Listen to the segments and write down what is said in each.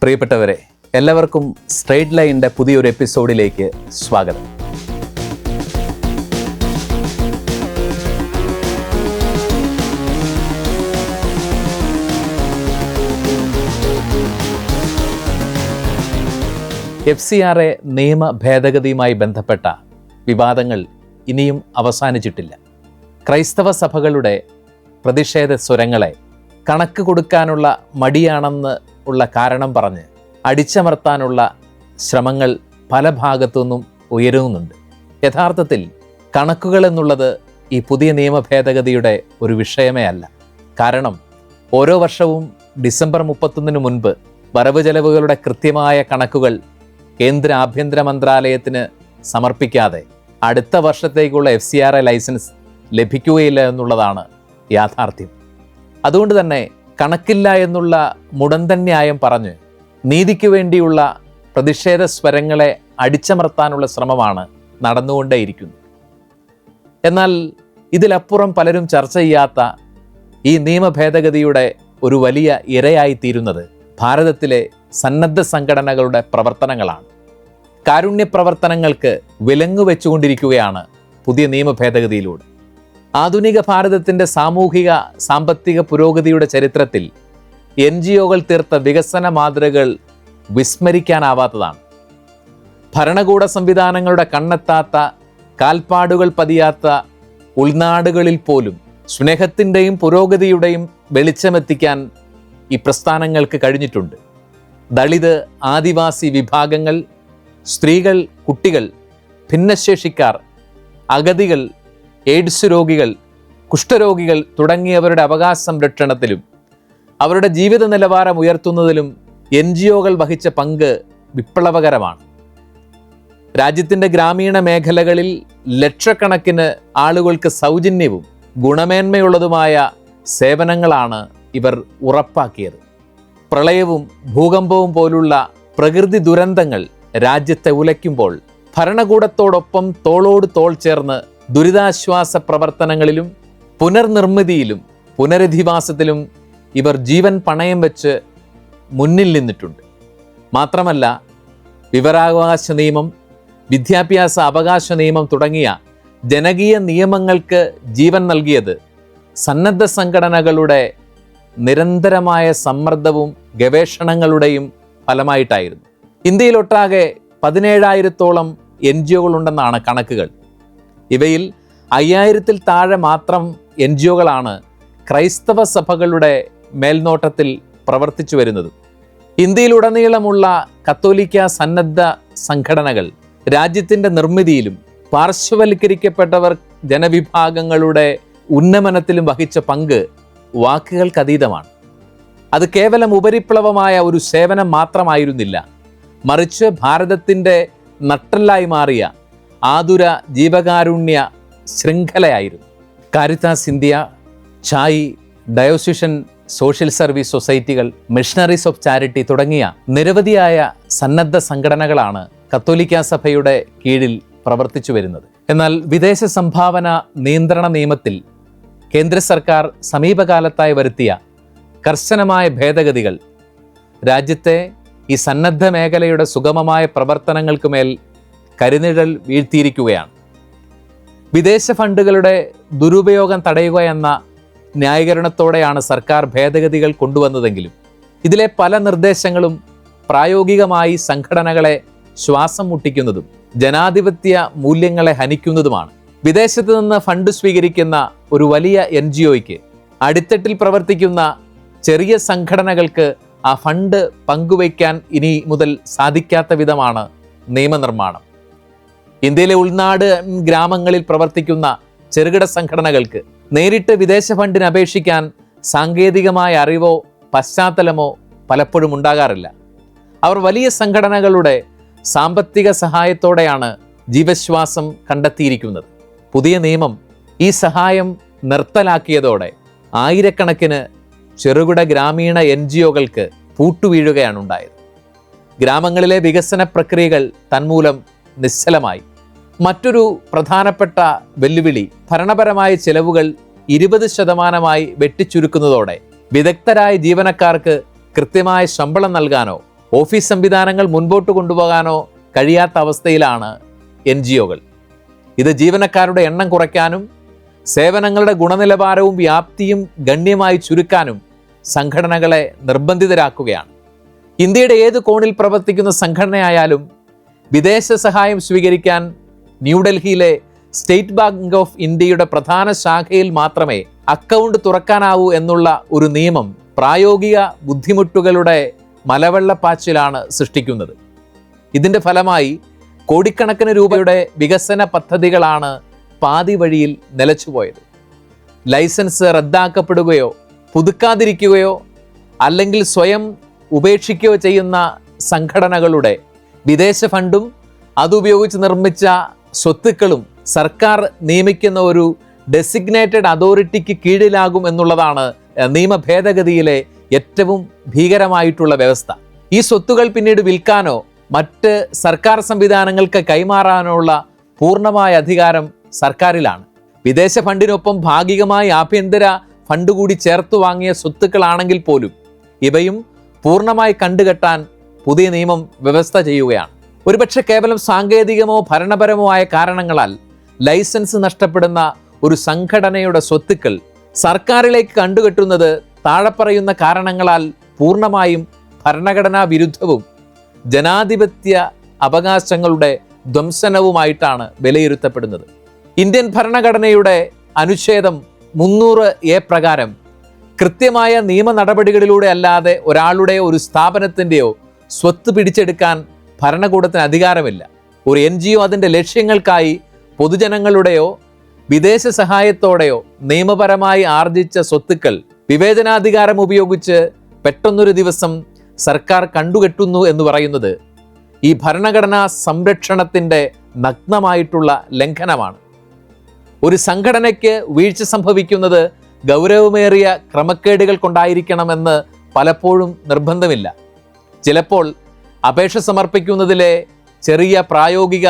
പ്രിയപ്പെട്ടവരെ, എല്ലാവർക്കും സ്ട്രെയിറ്റ് ലൈനിൻ്റെ പുതിയൊരു എപ്പിസോഡിലേക്ക് സ്വാഗതം. FCRA നിയമ ഭേദഗതിയുമായി ബന്ധപ്പെട്ട വിവാദങ്ങൾ ഇനിയും അവസാനിച്ചിട്ടില്ല. ക്രൈസ്തവ സഭകളുടെ പ്രതിഷേധ സ്വരങ്ങളെ കണക്ക് കൊടുക്കാനുള്ള മടിയാണെന്ന് ഉള്ള കാരണം പറഞ്ഞ് അടിച്ചമർത്താനുള്ള ശ്രമങ്ങൾ പല ഭാഗത്തുനിന്നും ഉയരുന്നുണ്ട്. യഥാർത്ഥത്തിൽ കണക്കുകൾ എന്നുള്ളത് ഈ പുതിയ നിയമ ഭേദഗതിയുടെ ഒരു വിഷയമേ അല്ല. കാരണം ഓരോ വർഷവും ഡിസംബർ 31 മുൻപ് വരവ് ചെലവുകളുടെ കൃത്യമായ കണക്കുകൾ കേന്ദ്ര ആഭ്യന്തര മന്ത്രാലയത്തിന് സമർപ്പിക്കാതെ അടുത്ത വർഷത്തേക്കുള്ള FCRA ലൈസൻസ് ലഭിക്കുകയില്ല എന്നുള്ളതാണ് യാഥാർത്ഥ്യം. അതുകൊണ്ട് തന്നെ കണക്കില്ല എന്നുള്ള മുടന്തൻ ന്യായം പറഞ്ഞ് നീതിക്ക് വേണ്ടിയുള്ള പ്രതിഷേധ സ്വരങ്ങളെ അടിച്ചമർത്താനുള്ള ശ്രമമാണ് നടന്നുകൊണ്ടേയിരിക്കുന്നത്. എന്നാൽ ഇതിലപ്പുറം പലരും ചർച്ച ചെയ്യാത്ത ഈ നിയമ ഭേദഗതിയുടെ ഒരു വലിയ ഇരയായിത്തീരുന്നത് ഭാരതത്തിലെ സന്നദ്ധ സംഘടനകളുടെ പ്രവർത്തനങ്ങളാണ്. കാരുണ്യ പ്രവർത്തനങ്ങൾക്ക് വിലങ്ങു വെച്ചുകൊണ്ടിരിക്കുകയാണ് പുതിയ നിയമ ഭേദഗതിയിലൂടെ. ആധുനിക ഭാരതത്തിൻ്റെ സാമൂഹിക സാമ്പത്തിക പുരോഗതിയുടെ ചരിത്രത്തിൽ NGOകൾ തീർത്ത വികസന മാതൃകകൾ വിസ്മരിക്കാനാവാത്തതാണ്. ഭരണകൂട സംവിധാനങ്ങളുടെ കണ്ണെത്താത്ത, കാൽപ്പാടുകൾ പതിയാത്ത ഉൾനാടുകളിൽ പോലും സ്നേഹത്തിൻ്റെയും പുരോഗതിയുടെയും വെളിച്ചമെത്തിക്കാൻ ഈ പ്രസ്ഥാനങ്ങൾക്ക് കഴിഞ്ഞിട്ടുണ്ട്. ദളിത്, ആദിവാസി വിഭാഗങ്ങൾ, സ്ത്രീകൾ, കുട്ടികൾ, ഭിന്നശേഷിക്കാർ, അഗതികൾ, എയ്ഡ്സ് രോഗികൾ, കുഷ്ഠരോഗികൾ തുടങ്ങിയവരുടെ അവകാശ സംരക്ഷണത്തിലും അവരുടെ ജീവിത നിലവാരം ഉയർത്തുന്നതിലും NGOകൾ വഹിച്ച പങ്ക് വിപ്ലവകരമാണ്. രാജ്യത്തിൻ്റെ ഗ്രാമീണ മേഖലകളിൽ ലക്ഷക്കണക്കിന് ആളുകൾക്ക് സൗജന്യവും ഗുണമേന്മയുള്ളതുമായ സേവനങ്ങളാണ് ഇവർ ഉറപ്പാക്കിയത്. പ്രളയവും ഭൂകമ്പവും പോലുള്ള പ്രകൃതി ദുരന്തങ്ങൾ രാജ്യത്തെ ഉലയ്ക്കുമ്പോൾ ഭരണകൂടത്തോടൊപ്പം തോളോട് തോൾ ചേർന്ന് ദുരിതാശ്വാസ പ്രവർത്തനങ്ങളിലും പുനർനിർമ്മിതിയിലും പുനരധിവാസത്തിലും ഇവർ ജീവൻ പണയം വെച്ച് മുന്നിൽ നിന്നിട്ടുണ്ട്. മാത്രമല്ല, വിവരാവകാശ നിയമം, വിദ്യാഭ്യാസ അവകാശ നിയമം തുടങ്ങിയ ജനകീയ നിയമങ്ങൾക്ക് ജീവൻ നൽകിയത് സന്നദ്ധ സംഘടനകളുടെ നിരന്തരമായ സമ്മർദ്ദവും ഗവേഷണങ്ങളുടെയും ഫലമായിട്ടായിരുന്നു. ഇന്ത്യയിലൊട്ടാകെ 17,000-ഓളം NGOകളുണ്ടെന്നാണ് കണക്കുകൾ. ഇവയിൽ 5,000-ൽ താഴെ മാത്രം NGOകളാണ് ക്രൈസ്തവ സഭകളുടെ മേൽനോട്ടത്തിൽ പ്രവർത്തിച്ചു വരുന്നത്. ഇന്ത്യയിലുടനീളമുള്ള കത്തോലിക്ക സന്നദ്ധ സംഘടനകൾ രാജ്യത്തിൻ്റെ നിർമ്മിതിയിലും പാർശ്വവൽക്കരിക്കപ്പെട്ടവർ ജനവിഭാഗങ്ങളുടെ ഉന്നമനത്തിലും വഹിച്ച പങ്ക് വാക്കുകൾക്കതീതമാണ്. അത് കേവലം ഉപരിപ്ലവമായ ഒരു സേവനം മാത്രമായിരുന്നില്ല, മറിച്ച് ഭാരതത്തിൻ്റെ നട്ടെല്ലായി മാറിയ ആതുര ജീവകാരുണ്യ ശൃംഖലയായിരുന്നു. Caritas India, CHAI, diocesan social service സൊസൈറ്റികൾ, മിഷണറീസ് ഓഫ് ചാരിറ്റി തുടങ്ങിയ നിരവധിയായ സന്നദ്ധ സംഘടനകളാണ് കത്തോലിക്ക സഭയുടെ കീഴിൽ പ്രവർത്തിച്ചു വരുന്നത്. എന്നാൽ വിദേശ സംഭാവന നിയന്ത്രണ നിയമത്തിൽ കേന്ദ്ര സർക്കാർ സമീപകാലത്തായി വരുത്തിയ കർശനമായ ഭേദഗതികൾ രാജ്യത്തെ ഈ സന്നദ്ധ മേഖലയുടെ സുഗമമായ പ്രവർത്തനങ്ങൾക്ക് മേൽ കരിനിഴൽ വീഴ്ത്തിയിരിക്കുകയാണ്. വിദേശ ഫണ്ടുകളുടെ ദുരുപയോഗം തടയുക എന്ന ന്യായീകരണത്തോടെയാണ് സർക്കാർ ഭേദഗതികൾ കൊണ്ടുവന്നതെങ്കിലും ഇതിലെ പല നിർദ്ദേശങ്ങളും പ്രായോഗികമായി സംഘടനകളെ ശ്വാസം മുട്ടിക്കുന്നതും ജനാധിപത്യ മൂല്യങ്ങളെ ഹനിക്കുന്നതുമാണ്. വിദേശത്ത് നിന്ന് ഫണ്ട് സ്വീകരിക്കുന്ന ഒരു വലിയ NGOയ്ക്ക് അടിത്തട്ടിൽ പ്രവർത്തിക്കുന്ന ചെറിയ സംഘടനകൾക്ക് ആ ഫണ്ട് പങ്കുവയ്ക്കാൻ ഇനി മുതൽ സാധിക്കാത്ത വിധമാണ് നിയമനിർമ്മാണം. ഇന്ത്യയിലെ ഉൾനാട് ഗ്രാമങ്ങളിൽ പ്രവർത്തിക്കുന്ന ചെറുകിട സംഘടനകൾക്ക് നേരിട്ട് വിദേശ ഫണ്ടിന് അപേക്ഷിക്കാൻ സാങ്കേതികമായ അറിവോ പശ്ചാത്തലമോ പലപ്പോഴും ഉണ്ടാകാറില്ല. അവർ വലിയ സംഘടനകളുടെ സാമ്പത്തിക സഹായത്തോടെയാണ് ജീവശ്വാസം കണ്ടെത്തിയിരിക്കുന്നത്. പുതിയ നിയമം ഈ സഹായം നിർത്തലാക്കിയതോടെ ആയിരക്കണക്കിന് ചെറുകിട ഗ്രാമീണ NGOകൾക്ക് പൂട്ടുവീഴുകയാണ് ഉണ്ടായത്. ഗ്രാമങ്ങളിലെ വികസന പ്രക്രിയകൾ തന്മൂലം നിശ്ചലമായി. മറ്റൊരു പ്രധാനപ്പെട്ട വെല്ലുവിളി ഭരണപരമായ ചെലവുകൾ 20% വെട്ടിച്ചുരുക്കുന്നതോടെ വിദഗ്ധരായ ജീവനക്കാർക്ക് കൃത്യമായ ശമ്പളം നൽകാനോ ഓഫീസ് സംവിധാനങ്ങൾ മുൻപോട്ട് കൊണ്ടുപോകാനോ കഴിയാത്ത അവസ്ഥയിലാണ് NGOകൾ. ഇത് ജീവനക്കാരുടെ എണ്ണം കുറയ്ക്കാനും സേവനങ്ങളുടെ ഗുണനിലവാരവും വ്യാപ്തിയും ഗണ്യമായി ചുരുക്കാനും സംഘടനകളെ നിർബന്ധിതരാക്കുകയാണ്. ഇന്ത്യയുടെ ഏത് കോണിൽ പ്രവർത്തിക്കുന്ന സംഘടനയായാലും വിദേശ സഹായം സ്വീകരിക്കാൻ ന്യൂഡൽഹിയിലെ സ്റ്റേറ്റ് ബാങ്ക് ഓഫ് ഇന്ത്യയുടെ പ്രധാന ശാഖയിൽ മാത്രമേ അക്കൗണ്ട് തുറക്കാനാവൂ എന്നുള്ള ഒരു നിയമം പ്രായോഗിക ബുദ്ധിമുട്ടുകളുടെ മലവെള്ളപ്പാച്ചിലാണ് സൃഷ്ടിക്കുന്നത്. ഇതിൻ്റെ ഫലമായി കോടിക്കണക്കിന് രൂപയുടെ വികസന പദ്ധതികളാണ് പാതി വഴിയിൽ നിലച്ചുപോയത്. ലൈസൻസ് റദ്ദാക്കപ്പെടുകയോ പുതുക്കാതിരിക്കുകയോ അല്ലെങ്കിൽ സ്വയം ഉപേക്ഷിക്കുകയോ ചെയ്യുന്ന സംഘടനകളുടെ വിദേശ ഫണ്ടും അതുപയോഗിച്ച് നിർമ്മിച്ച സ്വത്തുക്കളും സർക്കാർ നിയമിക്കുന്ന ഒരു ഡെസിഗ്നേറ്റഡ് അതോറിറ്റിക്ക് കീഴിലാകും എന്നുള്ളതാണ് നിയമ ഭേദഗതിയിലെ ഏറ്റവും ഭീകരമായിട്ടുള്ള വ്യവസ്ഥ. ഈ സ്വത്തുകൾ പിന്നീട് വിൽക്കാനോ മറ്റ് സർക്കാർ സംവിധാനങ്ങൾക്ക് കൈമാറാനോ ഉള്ള പൂർണ്ണമായ അധികാരം സർക്കാരിലാണ്. വിദേശ ഫണ്ടിനൊപ്പം ഭാഗികമായി ആഭ്യന്തര ഫണ്ട് കൂടി ചേർത്ത് വാങ്ങിയ സ്വത്തുക്കളാണെങ്കിൽ പോലും ഇവയും പൂർണ്ണമായി കണ്ടുകെട്ടാൻ പുതിയ നിയമം വ്യവസ്ഥ ചെയ്യുകയാണ്. ഒരുപക്ഷെ കേവലം സാങ്കേതികമോ ഭരണപരമോ ആയ കാരണങ്ങളാൽ ലൈസൻസ് നഷ്ടപ്പെടുന്ന ഒരു സംഘടനയുടെ സ്വത്തുക്കൾ സർക്കാരിലേക്ക് കണ്ടുകെട്ടുന്നത് താഴെ പറയുന്ന കാരണങ്ങളാൽ പൂർണ്ണമായും ഭരണഘടനാ വിരുദ്ധവും ജനാധിപത്യ അവകാശങ്ങളുടെ ധ്വംസനവുമായിട്ടാണ് വിലയിരുത്തപ്പെടുന്നത്. ഇന്ത്യൻ ഭരണഘടനയുടെ അനുച്ഛേദം 300A പ്രകാരം കൃത്യമായ നിയമ നടപടികളിലൂടെ അല്ലാതെ ഒരാളുടെയോ ഒരു സ്ഥാപനത്തിൻ്റെയോ സ്വത്ത് പിടിച്ചെടുക്കാൻ ഭരണകൂടത്തിന് അധികാരമില്ല. ഒരു NGO അതിൻ്റെ ലക്ഷ്യങ്ങൾക്കായി പൊതുജനങ്ങളുടെയോ വിദേശ സഹായത്തോടെയോ നിയമപരമായി ആർജിച്ച സ്വത്തുക്കൾ വിവേചനാധികാരം ഉപയോഗിച്ച് പെട്ടെന്നൊരു ദിവസം സർക്കാർ കണ്ടുകെട്ടുന്നു എന്ന് പറയുന്നത് ഈ ഭരണഘടനാ സംരക്ഷണത്തിൻ്റെ നഗ്നമായിട്ടുള്ള ലംഘനമാണ്. ഒരു സംഘടനയ്ക്ക് വീഴ്ച സംഭവിക്കുന്നത് ഗൗരവമേറിയ ക്രമക്കേടുകൾ കൊണ്ടായിരിക്കണമെന്ന് പലപ്പോഴും നിർബന്ധമില്ല. ചിലപ്പോൾ അപേക്ഷ സമർപ്പിക്കുന്നതിലെ ചെറിയ പ്രായോഗിക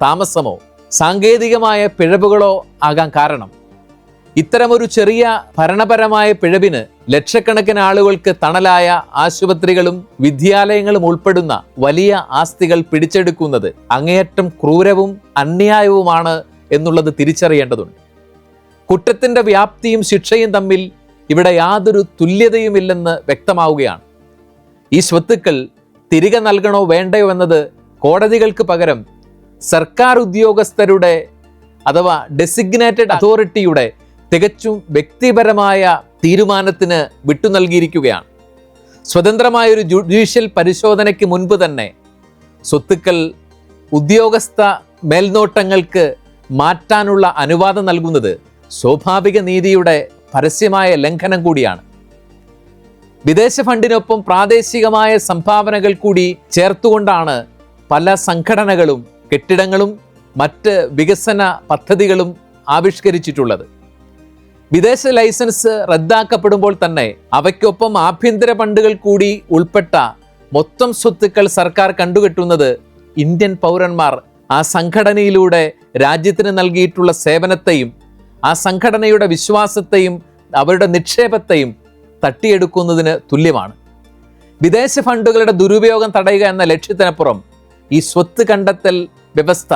താമസമോ സാങ്കേതികമായ പിഴവുകളോ ആകാൻ കാരണം. ഇത്തരമൊരു ചെറിയ ഭരണപരമായ പിഴവിന് ലക്ഷക്കണക്കിന് ആളുകൾക്ക് തണലായ ആശുപത്രികളും വിദ്യാലയങ്ങളും ഉൾപ്പെടുന്ന വലിയ ആസ്തികൾ പിടിച്ചെടുക്കുന്നത് അങ്ങേയറ്റം ക്രൂരവും അന്യായവുമാണ് എന്നുള്ളത് തിരിച്ചറിയേണ്ടതുണ്ട്. കുറ്റത്തിൻ്റെ വ്യാപ്തിയും ശിക്ഷയും തമ്മിൽ ഇവിടെ യാതൊരു തുല്യതയുമില്ലെന്ന് വ്യക്തമാവുകയാണ്. ഈ സ്വത്തുക്കൾ തിരികെ നൽകണോ വേണ്ടയോ എന്നത് കോടതികൾക്ക് പകരം സർക്കാർ ഉദ്യോഗസ്ഥരുടെ അഥവാ ഡെസിഗ്നേറ്റഡ് അതോറിറ്റിയുടെ തികച്ചും വ്യക്തിപരമായ തീരുമാനത്തിന് വിട്ടു നൽകിയിരിക്കുകയാണ്. സ്വതന്ത്രമായൊരു ജുഡീഷ്യൽ പരിശോധനയ്ക്ക് മുൻപ് തന്നെ സ്വത്തുക്കൾ ഉദ്യോഗസ്ഥ മേൽനോട്ടങ്ങൾക്ക് മാറ്റാനുള്ള അനുവാദം നൽകുന്നത് സ്വാഭാവിക നീതിയുടെ പരസ്യമായ ലംഘനം കൂടിയാണ്. വിദേശ ഫണ്ടിനൊപ്പം പ്രാദേശികമായ സംഭാവനകൾ കൂടി ചേർത്തുകൊണ്ടാണ് പല സംഘടനകളും കെട്ടിടങ്ങളും മറ്റ് വികസന പദ്ധതികളും ആവിഷ്കരിച്ചിട്ടുള്ളത്. വിദേശ ലൈസൻസ് റദ്ദാക്കപ്പെടുമ്പോൾ തന്നെ അവയ്ക്കൊപ്പം ആഭ്യന്തര ഫണ്ടുകൾ കൂടി ഉൾപ്പെട്ട മൊത്തം സ്വത്തുക്കൾ സർക്കാർ കണ്ടുകെട്ടുന്നത് ഇന്ത്യൻ പൗരന്മാർ ആ സംഘടനയിലൂടെ രാജ്യത്തിന് നൽകിയിട്ടുള്ള സേവനത്തെയും ആ സംഘടനയുടെ വിശ്വാസത്തെയും അവരുടെ നിക്ഷേപത്തെയും തട്ടിയെടുക്കുന്നതിന് തുല്യമാണ്. വിദേശ ഫണ്ടുകളുടെ ദുരുപയോഗം തടയുക എന്ന ലക്ഷ്യത്തിനപ്പുറം ഈ സ്വത്ത് കണ്ടെത്തൽ വ്യവസ്ഥ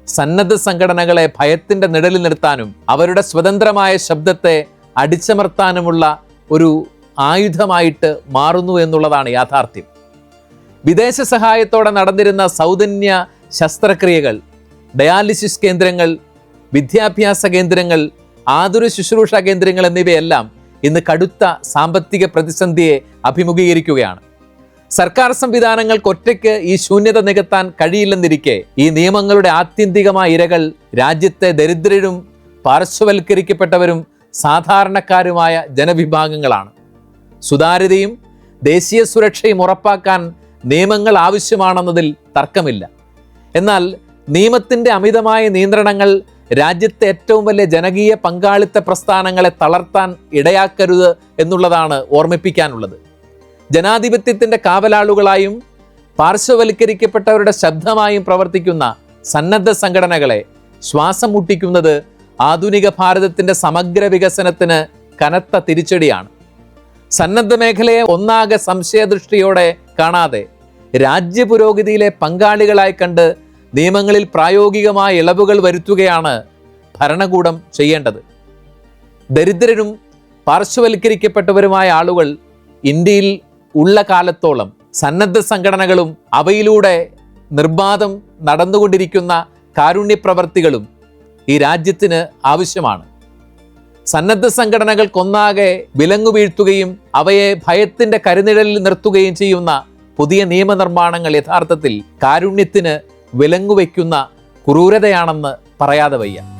സന്നദ്ധ സംഘടനകളെ ഭയത്തിൻ്റെ നിഴലിൽ നിർത്താനും അവരുടെ സ്വതന്ത്രമായ ശബ്ദത്തെ അടിച്ചമർത്താനുമുള്ള ഒരു ആയുധമായിട്ട് മാറുന്നു എന്നുള്ളതാണ് യാഥാർത്ഥ്യം. വിദേശ സഹായത്തോടെ നടന്നിരുന്ന സൗജന്യ ശസ്ത്രക്രിയകൾ, ഡയാലിസിസ് കേന്ദ്രങ്ങൾ, വിദ്യാഭ്യാസ കേന്ദ്രങ്ങൾ, ആതുര ശുശ്രൂഷ കേന്ദ്രങ്ങൾ എന്നിവയെല്ലാം ഇന്ന് കടുത്ത സാമ്പത്തിക പ്രതിസന്ധിയെ അഭിമുഖീകരിക്കുകയാണ്. സർക്കാർ സംവിധാനങ്ങൾക്ക് ഒറ്റയ്ക്ക് ഈ ശൂന്യത നികത്താൻ കഴിയില്ലെന്നിരിക്കെ ഈ നിയമങ്ങളുടെ ആത്യന്തികമായ ഇരകൾ രാജ്യത്തെ ദരിദ്രരും പാർശ്വവൽക്കരിക്കപ്പെട്ടവരും സാധാരണക്കാരുമായ ജനവിഭാഗങ്ങളാണ്. സുതാര്യതയും ദേശീയ സുരക്ഷയും ഉറപ്പാക്കാൻ നിയമങ്ങൾ ആവശ്യമാണെന്നതിൽ തർക്കമില്ല. എന്നാൽ നിയമത്തിൻ്റെ അമിതമായ നിയന്ത്രണങ്ങൾ രാജ്യത്തെ ഏറ്റവും വലിയ ജനകീയ പങ്കാളിത്ത പ്രസ്ഥാനങ്ങളെ തളർത്താൻ ഇടയാക്കരുത് എന്നുള്ളതാണ് ഓർമ്മിപ്പിക്കാനുള്ളത്. ജനാധിപത്യത്തിൻ്റെ കാവലാളുകളായും പാർശ്വവൽക്കരിക്കപ്പെട്ടവരുടെ ശബ്ദമായും പ്രവർത്തിക്കുന്ന സന്നദ്ധ സംഘടനകളെ ശ്വാസം മുട്ടിക്കുന്നത് ആധുനിക ഭാരതത്തിൻ്റെ സമഗ്ര വികസനത്തിന് കനത്ത തിരിച്ചടിയാണ്. സന്നദ്ധ മേഖലയെ ഒന്നാകെ സംശയദൃഷ്ടിയോടെ കാണാതെ രാജ്യപുരോഗതിയിലെ പങ്കാളികളായി കണ്ട് നിയമങ്ങളിൽ പ്രായോഗികമായ ഇളവുകൾ വരുത്തുകയാണ് ഭരണകൂടം ചെയ്യേണ്ടത്. ദരിദ്രരും പാർശ്വവൽക്കരിക്കപ്പെട്ടവരുമായ ആളുകൾ ഇന്ത്യയിൽ ഉള്ള കാലത്തോളം സന്നദ്ധ സംഘടനകളും അവയിലൂടെ നിർബാധം നടന്നുകൊണ്ടിരിക്കുന്ന കാരുണ്യപ്രവർത്തികളും ഈ രാജ്യത്തിന് ആവശ്യമാണ്. സന്നദ്ധ സംഘടനകൾക്കൊന്നാകെ വിലങ്ങു വീഴ്ത്തുകയും അവയെ ഭയത്തിന്റെ കരുനിഴലിൽ നിർത്തുകയും ചെയ്യുന്ന പുതിയ നിയമനിർമ്മാണങ്ങൾ യഥാർത്ഥത്തിൽ കാരുണ്യത്തിന് വിലങ്ങുവെക്കുന്ന ക്രൂരതയാണെന്ന് പറയാതെ വയ്യ.